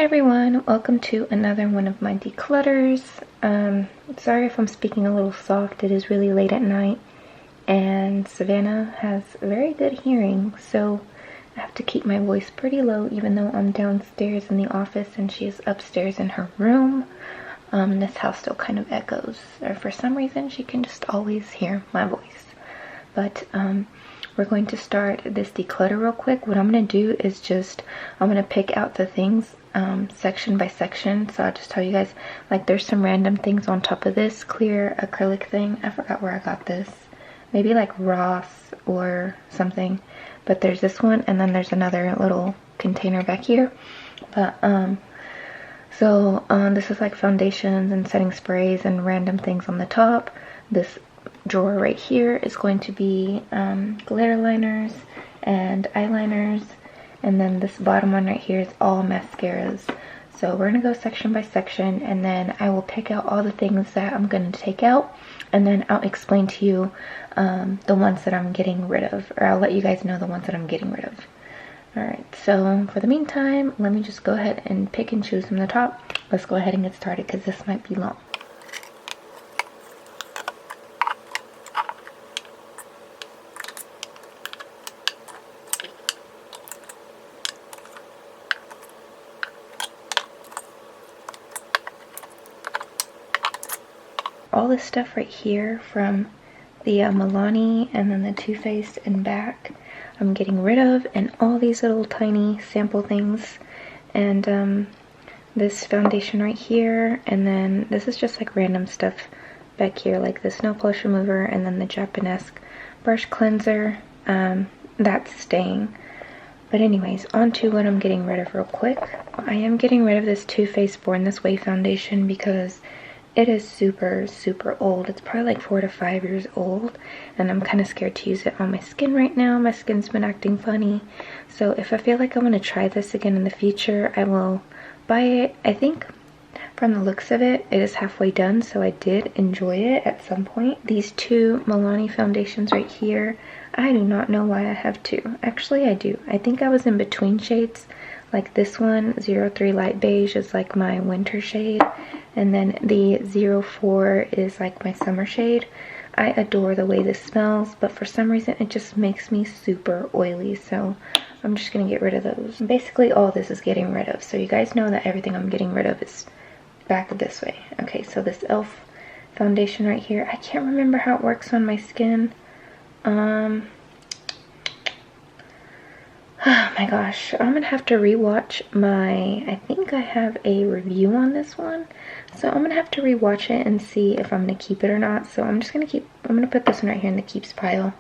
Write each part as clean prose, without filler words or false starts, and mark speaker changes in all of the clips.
Speaker 1: everyone, welcome to another one of my declutters. Sorry if I'm speaking a little soft. It is really late at night and Savannah has very good hearing, so I have to keep my voice pretty low even though I'm downstairs in the office and she is upstairs in her room. This house still kind of echoes, or for some reason she can just always hear my voice. But we're going to start this declutter real quick. What I'm going to do is I'm going to pick out the things section by section. So I'll just tell you guys, like, there's some random things on top of this clear acrylic thing. I forgot where I got this. Maybe like Ross or something. But there's this one, and then there's another little container back here. But this is like foundations and setting sprays and random things on the top. This drawer right here is going to be glitter liners and eyeliners, and then this bottom one right here is all mascaras. So we're gonna go section by section, and then I will pick out all the things that I'm gonna take out, and then I'll explain to you the ones that I'm getting rid of, or I'll let you guys know the ones that I'm getting rid of. Alright, so for the meantime, let me just go ahead and pick and choose from the top. Let's go ahead and get started because this might be long. All this stuff right here from the Milani and then the Too Faced and back, I'm getting rid of, and all these little tiny sample things, and this foundation right here, and then this is just like random stuff back here, like the nail polish remover, and then the Japanesque brush cleanser. That's staying. But anyways, on to what I'm getting rid of real quick. I am getting rid of this Too Faced Born This Way foundation because it is super old. It's probably like 4 to 5 years old, and I'm kind of scared to use it on my skin right now. My skin's been acting funny, so if I feel like I want to try this again in the future, I will buy it. I think from the looks of it, it is halfway done, so I did enjoy it at some point. These two Milani foundations right here, I do not know why I have two. Actually, I do. I think I was in between shades. Like this one, 03 Light Beige, is like my winter shade, and then the 04 is like my summer shade. I adore the way this smells, but for some reason it just makes me super oily, so I'm just gonna get rid of those. Basically all this is getting rid of, so you guys know that everything I'm getting rid of is back this way. Okay, so this e.l.f. foundation right here, I can't remember how it works on my skin. Oh my gosh, I'm gonna have to rewatch I think I have a review on this one, so I'm gonna have to rewatch it and see if I'm gonna keep it or not. So I'm gonna put this one right here in the keeps pile.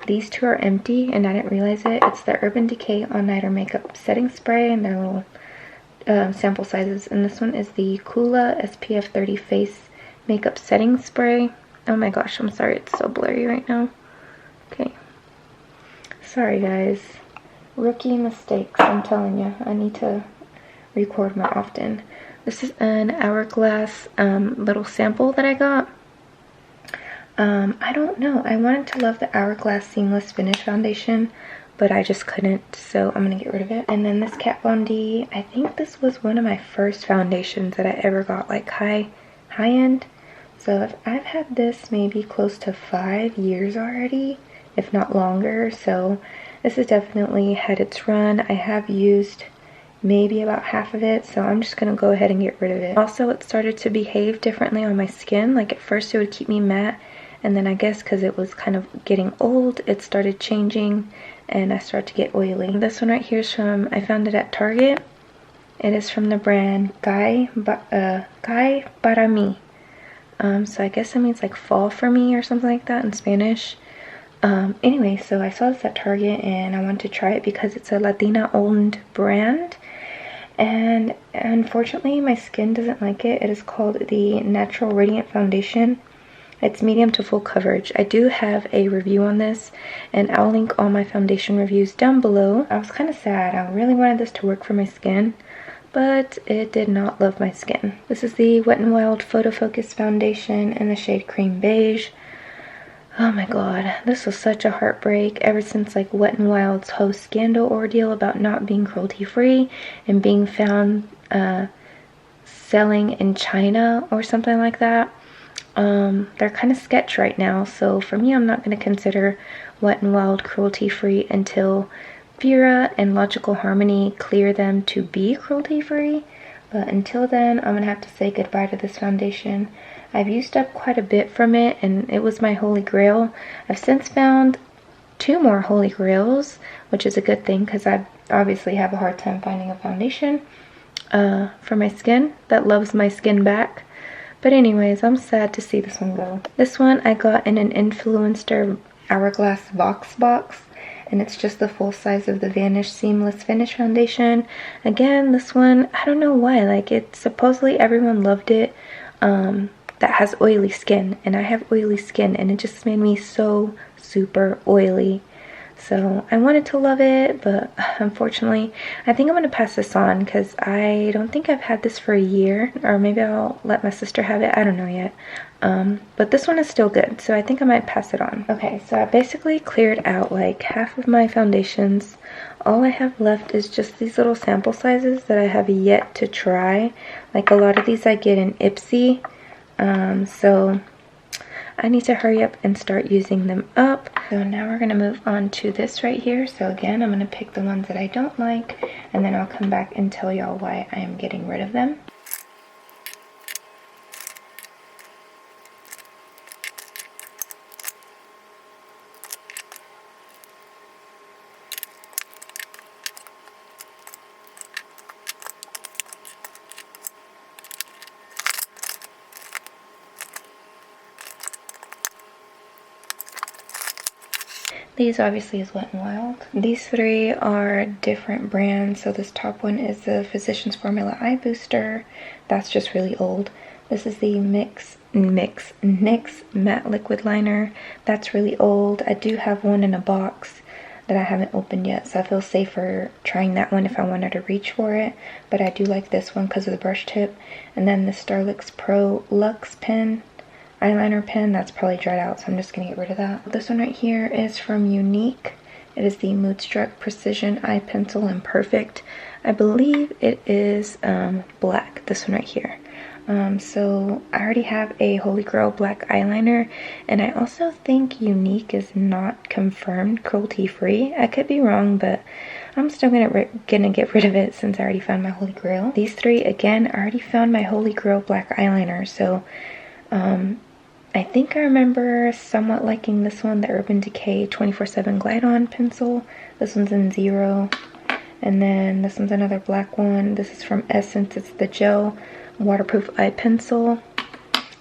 Speaker 1: These two are empty and I didn't realize it. It's the Urban Decay All Nighter Makeup Setting Spray, and they're little sample sizes, and this one is the Kula SPF 30 Face Makeup Setting Spray. Oh my gosh, I'm sorry, it's so blurry right now. Okay, sorry guys. Rookie mistakes, I'm telling you. I need to record more often. This is an Hourglass little sample that I got. I don't know. I wanted to love the Hourglass Seamless Finish Foundation, but I just couldn't, so I'm going to get rid of it. And then this Kat Von D, I think this was one of my first foundations that I ever got, like high end. So I've had this maybe close to 5 years already, if not longer, so this has definitely had its run. I have used maybe about half of it, so I'm just going to go ahead and get rid of it. Also, it started to behave differently on my skin. Like at first it would keep me matte, and then I guess because it was kind of getting old, it started changing and I started to get oily. This one right here is from, I found it at Target. It is from the brand Guy Para Mi. So I guess that means like fall for me or something like that in Spanish. Anyway, so I saw this at Target and I wanted to try it because it's a Latina owned brand, and unfortunately my skin doesn't like it. It is called the Natural Radiant Foundation. It's medium to full coverage. I do have a review on this, and I'll link all my foundation reviews down below. I was kind of sad. I really wanted this to work for my skin, but it did not love my skin. This is the Wet n Wild Photo Focus Foundation in the shade Cream Beige. Oh my god, this was such a heartbreak. Ever since like Wet n Wild's whole scandal ordeal about not being cruelty free and being found selling in China or something like that. They're kind of sketch right now, so for me, I'm not going to consider Wet n Wild cruelty free until Vera and Logical Harmony clear them to be cruelty free. But until then, I'm gonna have to say goodbye to this foundation. I've used up quite a bit from it, and it was my holy grail. I've since found 2 more holy grails, which is a good thing because I obviously have a hard time finding a foundation for my skin that loves my skin back. But anyways, I'm sad to see this one go. This one I got in an Influencer Hourglass box, and it's just the full size of the Vanish Seamless Finish foundation. Again, this one, I don't know why, like, it supposedly everyone loved it, that has oily skin, and I have oily skin, and it just made me so super oily. So I wanted to love it, but unfortunately, I think I'm going to pass this on because I don't think I've had this for a year, or maybe I'll let my sister have it. I don't know yet. But this one is still good, so I think I might pass it on. Okay, so I basically cleared out like half of my foundations. All I have left is just these little sample sizes that I have yet to try. Like a lot of these I get in Ipsy, so I need to hurry up and start using them up. So now we're going to move on to this right here. So again, I'm going to pick the ones that I don't like, and then I'll come back and tell y'all why I am getting rid of them. These obviously is Wet n Wild. These 3 are different brands. So this top one is the Physicians Formula Eye Booster. That's just really old. This is the NYX Matte Liquid Liner. That's really old. I do have one in a box that I haven't opened yet, so I feel safer trying that one if I wanted to reach for it. But I do like this one because of the brush tip. And then the Starlux Pro Luxe Pen. Eyeliner pen, that's probably dried out, so I'm just gonna get rid of that. This one right here is from Unique. It is the Moodstruck Precision Eye Pencil in Perfect. I believe it is black, this one right here. So I already have a Holy Grail black eyeliner, and I also think Unique is not confirmed cruelty free. I could be wrong, but I'm still gonna get rid of it since I already found my Holy Grail. These 3, again, I already found my Holy Grail black eyeliner, so I think I remember somewhat liking this one, the Urban Decay 24/7 Glide On pencil. This one's in 0. And then this one's another black one. This is from Essence. It's the Gel Waterproof Eye Pencil.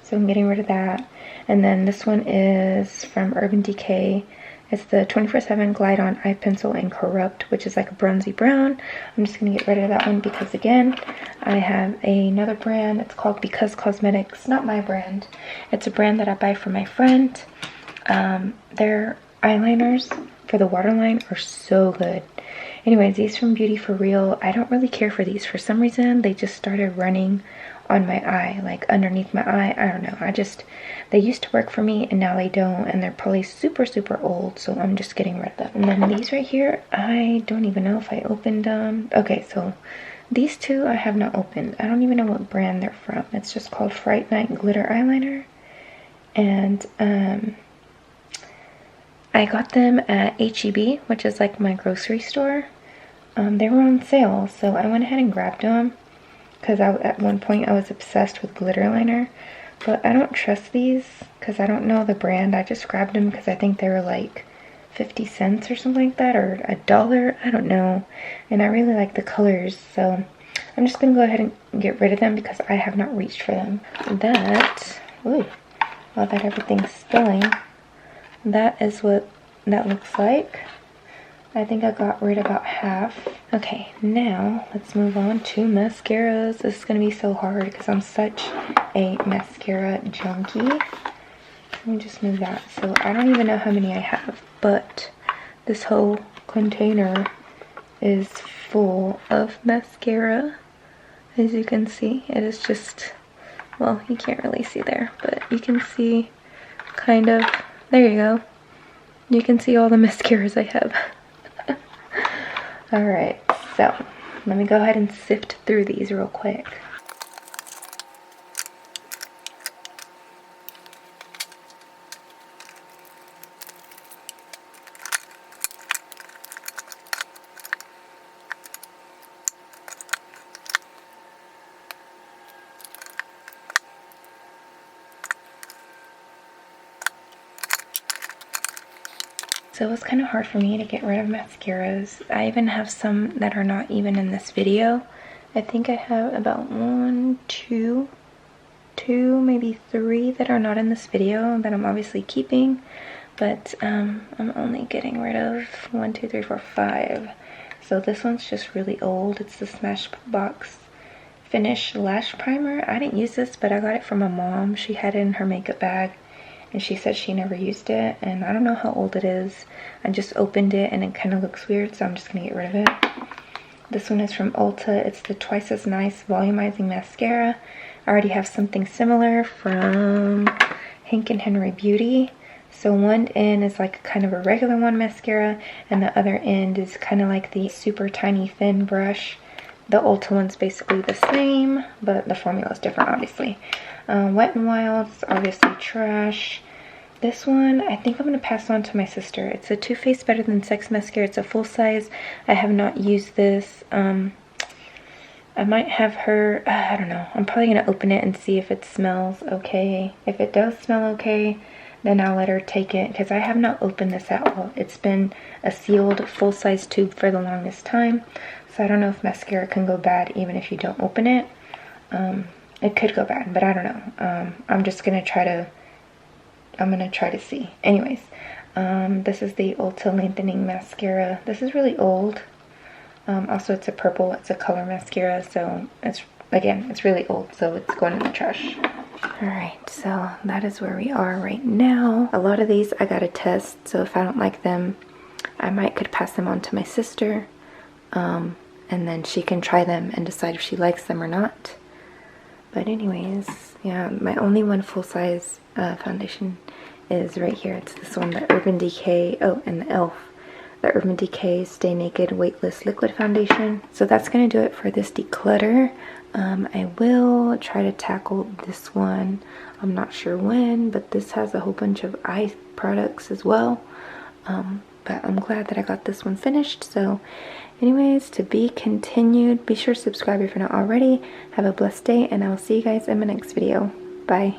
Speaker 1: So I'm getting rid of that. And then this one is from Urban Decay. It's the 24/7 Glide On Eye Pencil in Corrupt, which is like a bronzy brown. I'm just going to get rid of that one because, again, I have another brand. It's called Because Cosmetics. Not my brand. It's a brand that I buy for my friend. Their eyeliners for the waterline are so good. Anyways, these from Beauty For Real, I don't really care for these. For some reason, they just started running on my eye, like underneath my eye. I don't know. They used to work for me and now they don't, and they're probably super old, so I'm just getting rid of them. And then these right here, I don't even know if I opened them. Okay, so these 2 I have not opened. I don't even know what brand they're from. It's just called Fright Night Glitter Eyeliner, and I got them at H-E-B, which is like my grocery store. They were on sale, so I went ahead and grabbed them because at one point I was obsessed with glitter liner. But I don't trust these because I don't know the brand. I just grabbed them because I think they were like 50 cents or something like that, or $1. I don't know. And I really like the colors, so I'm just going to go ahead and get rid of them because I have not reached for them. That, ooh, all that everything's spilling. That is what that looks like. I think I got rid of about half. Okay, now let's move on to mascaras. This is going to be so hard because I'm such a mascara junkie. Let me just move that. So I don't even know how many I have, but this whole container is full of mascara. As you can see, it is just, well, you can't really see there, but you can see kind of, there you go. You can see all the mascaras I have. Alright, so let me go ahead and sift through these real quick. So it was kind of hard for me to get rid of mascaras. I even have some that are not even in this video. I think I have about two, maybe 3 that are not in this video that I'm obviously keeping. But I'm only getting rid of 1, 2, 3, 4, 5. So this one's just really old. It's the Smashbox Finish Lash Primer. I didn't use this, but I got it from my mom. She had it in her makeup bag. And she said she never used it, and I don't know how old it is. I just opened it and it kind of looks weird, so I'm just gonna get rid of it. This one is from Ulta. It's the Twice as Nice Volumizing Mascara. I already have something similar from Hank and Henry Beauty. So one end is like kind of a regular one mascara, and the other end is kind of like the super tiny thin brush. The Ulta one's basically the same, but the formula is different, obviously. Wet n Wild's obviously trash. This one, I think I'm going to pass on to my sister. It's a Too Faced Better Than Sex mascara. It's a full size. I have not used this. I might have her, I don't know. I'm probably going to open it and see if it smells okay. If it does smell okay, then I'll let her take it, because I have not opened this at all. It's been a sealed full-size tube for the longest time. So I don't know if mascara can go bad even if you don't open it. It could go bad, but I don't know. I'm just going to try to see. Anyways, this is the Ulta Lengthening Mascara. This is really old. Also, it's a purple. It's a color mascara, so it's really old, so it's going in the trash. Alright, so that is where we are right now. A lot of these I gotta test, so if I don't like them, I could pass them on to my sister, and then she can try them and decide if she likes them or not. But anyways, yeah, my only one full-size foundation is right here. It's this one, the Urban Decay, and the e.l.f. The Urban Decay Stay Naked Weightless Liquid Foundation. So that's going to do it for this declutter. I will try to tackle this one. I'm not sure when, but this has a whole bunch of eye products as well. But I'm glad that I got this one finished. So anyways, to be continued. Be sure to subscribe if you're not already. Have a blessed day, and I will see you guys in my next video. Bye.